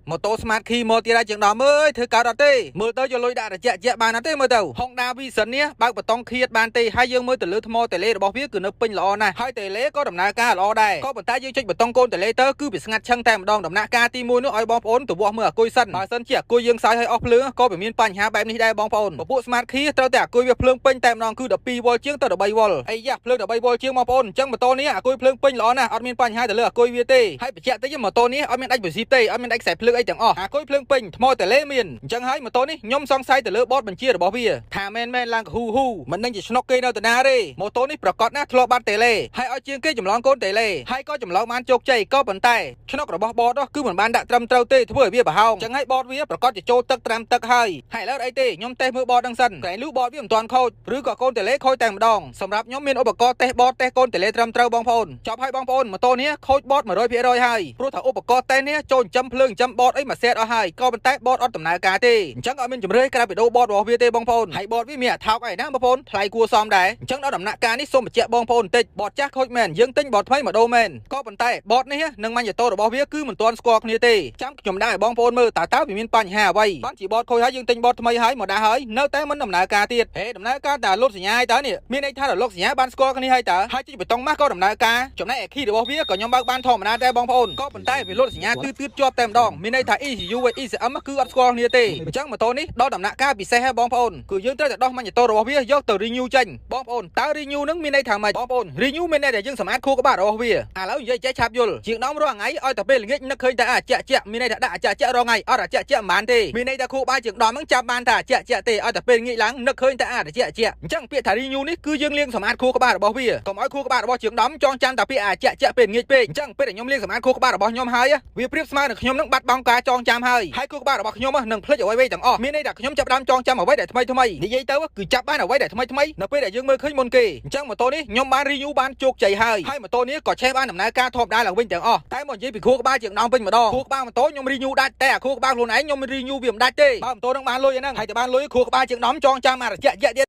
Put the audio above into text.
ម៉ូតូ Smart Key មកទៀតហើយជាងដល់មើលធ្វើកើតអត់ទេមើលទៅយកលុយដាក់ត្រជាក់បានអត់ទេមើលទៅ Honda Vision នេះបើកបតង់ឃាតបានទេហើយយើងមើលទៅលើថ្មតេឡេរបស់វាគឺនៅពេញល្អណាស់ហើយតេឡេក៏ដំណើរការល្អដែរក៏ប៉ុន្តែយើងចុចបតង់កូនតេឡេទៅគឺវាស្ងាត់ឈឹងតែម្ដងដំណាក់កាលទី1នោះឲ្យបងប្អូនទៅវាស់មើលអាគុយសិនបើសិនជាអាគុយយើងសើចឲ្យអស់ភ្លើងក៏វាមានបញ្ហាបែបនេះដែរបងប្អូនពពួក Smart Key ត្រូវតែអាគុយវាភ្លើងពេញតែម្ដងគឺ12 V ជាងទៅ13 V អីយ៉ាភ្លើង13 V ជាងបងប្អូនអញ្ចឹងម៉ូតូនេះអាគុយភ្លើងពេញល្អណាស់អត់មានបញ្ហាទៅលើអាគុយវាទេហើយបញ្ជាក់តិចម៉ូតូនេះអត់មានដាច់ប្រស៊ីបទេអត់មានដាច់ខ្សែភ្លើងអីទាំងអស់អាគុយភ្លើងពេញថ្មតេឡេមានអញ្ចឹងហើយម៉ូតូនេះខ្ញុំសង្ស័យទៅលើបតបញ្ជារបស់វាថាមែនឡើងហ៊ូមិននឹងជាឆ្នុកគេនៅតាណាទេម៉ូតូនេះប្រកាសណាស់ធ្លាប់បាត់តេឡេហើយឲ្យជាងគេចម្លងកូនតេឡេហើយក៏ចម្លងបានជោគជ័យក៏ប៉ុន្តែឆ្នុករបស់បតនោះគឺមិនបានដាក់ត្រឹមត្រូវទេធ្វើឲ្យវាប្រហោងអញ្ចឹងហើយបតវាប្រកាសជាចូលទឹកត្រាំទឹកហើយឥឡូវអីទេខ្ញុំតេស្តមើលបតហ្នឹងសិនកន្លែងលូបតវាមិនទាន់ខូចឬក៏កូនតេឡេខូចតែម្ដងសម្រាប់ខ្ញុំមានឧបករណ៍តេស្តបតតេស្តកូនតេឡេត្រឹមត្រូវបងប្អូនចប់ហើយបងប្អូនម៉ូតូនេះខូចបត 100% ហើយព្រោះថាឧបករណ៍តេស្តនេះចូលចិញ្ចឹមភ្លើងចិញ្ចឹមបតអីមួយសេតអស់ហើយក៏ប៉ុន្តែបតអត់ដំណើរការទេអញ្ចឹងអត់មានជំរឿក្រៅពីដូរបតរបស់វាទេបងប្អូនហើយបតវាមានអាថោកអីណាបងប្អូនថ្លៃគួរសមដែរអញ្ចឹងដល់ដំណាក់កាលនេះសូមបញ្ជាក់បងប្អូនបន្តិចបតចាស់ខូចមែនយើងទិញបតថ្មីមកដូរមែនក៏ប៉ុន្តែបតនេះនឹងម៉ាញ់តូរបស់វាគឺមិនទាន់ស្គាល់គ្នាទេចាំខ្ញុំដាក់ឲ្យបងប្អូនមើលតើវាមានបញ្ហាអ្វីបានជាបតខូចហើយយើងទិញបតថ្មីហើយមកដាក់ហើយនៅតែមិនដំណើរការទៀតហេដំណើរការតែលុតសញ្ញាឲ្យតើនេះមានន័យថាលុតសញ្ញាបានស្គាល់គ្នាហើយតើហើយទីបតុងម៉ាស់ក៏ដំណើរការចំណែកអេគីរបស់វាក៏ខ្ញុំបើកបានធម្មតាដែរបងប្អូនក៏ប៉ុន្តែវាលុតសញ្ញាទឺជាប់តែម្ដងមានន័យថា ECU với ECM គឺអត់ស្គាល់គ្នាទេអញ្ចឹងម៉ូតូនេះដល់ដំណាក់កាលពិសេសហើយបងប្អូនគឺយើងត្រូវតែដោះម៉ាញ់តូរបស់វាយកទៅ renew ចេញបងប្អូនតើ renew នឹងមានន័យថាម៉េចបងប្អូន renew មានន័យថាយើងសម្អាតខួរក្បាលរបស់វាឥឡូវនិយាយចេះឆាប់យល់ជាងដំរងថ្ងៃឲ្យតែពេលល្ងាចនឹកឃើញតែអាជាក់មានន័យថាដាក់អាជាក់រងថ្ងៃអត់អាជាក់មិនបានទេមានន័យថាខួរក្បាលជាងដំហ្នឹងចាប់បានតែអាជាក់ទេឲ្យតែពេលល្ងាចឡើងនឹកឃើញតែអាជាក់អញ្ចឹងពាក្យថា renew នេះគឺយើងលាងសម្អាតខួរក្បាលរបស់វាកុំឲ្យខួរក្បាលរបស់ជាងដំចងចាំតែពាក្យអាជាក់ពេលល្ងាចពេកអញ្ចឹងពេលដែលខ្ញុំលាងសម្អាតខួរក្បាលរបស់ខ្ញុំហើយវាប្រៀបស្មើនឹងខ្ញុំនឹងបាត់បង់ការចងចាំហើយខួរក្បាលរបស់ខ្ញុំនឹងភ្លេចអ្វីៗទាំងអស់មានន័យថាខ្ញុំចាប់ផ្ដើមចងចាំអ្វីដែលថ្មីនិយាយទៅគឺចាប់បានអ្វីដែលថ្មីនៅពេលដែលយើងមើលឃើញមុនគេអញ្ចឹងម៉ូតូនេះខ្ញុំបាន renew បានជោគជ័យហើយម៉ូតូនេះក៏ឆេះបានដំណើរការធម្មតាឡើងវិញទាំងអស់តែមកនិយាយពីខួរក្បាលជាងដងពេញម្ដងខួរក្បាលម៉ូតូខ្ញុំ renew ដាច់តែខួរក្បាលខ្លួនឯងខ្ញុំ renew វាមិនដាច់ទេបើម៉ូតូនឹងបានលុយហ្នឹងហើយតែបានលុយខួរក្បាលជាងដងចងចាំអារយៈទៀត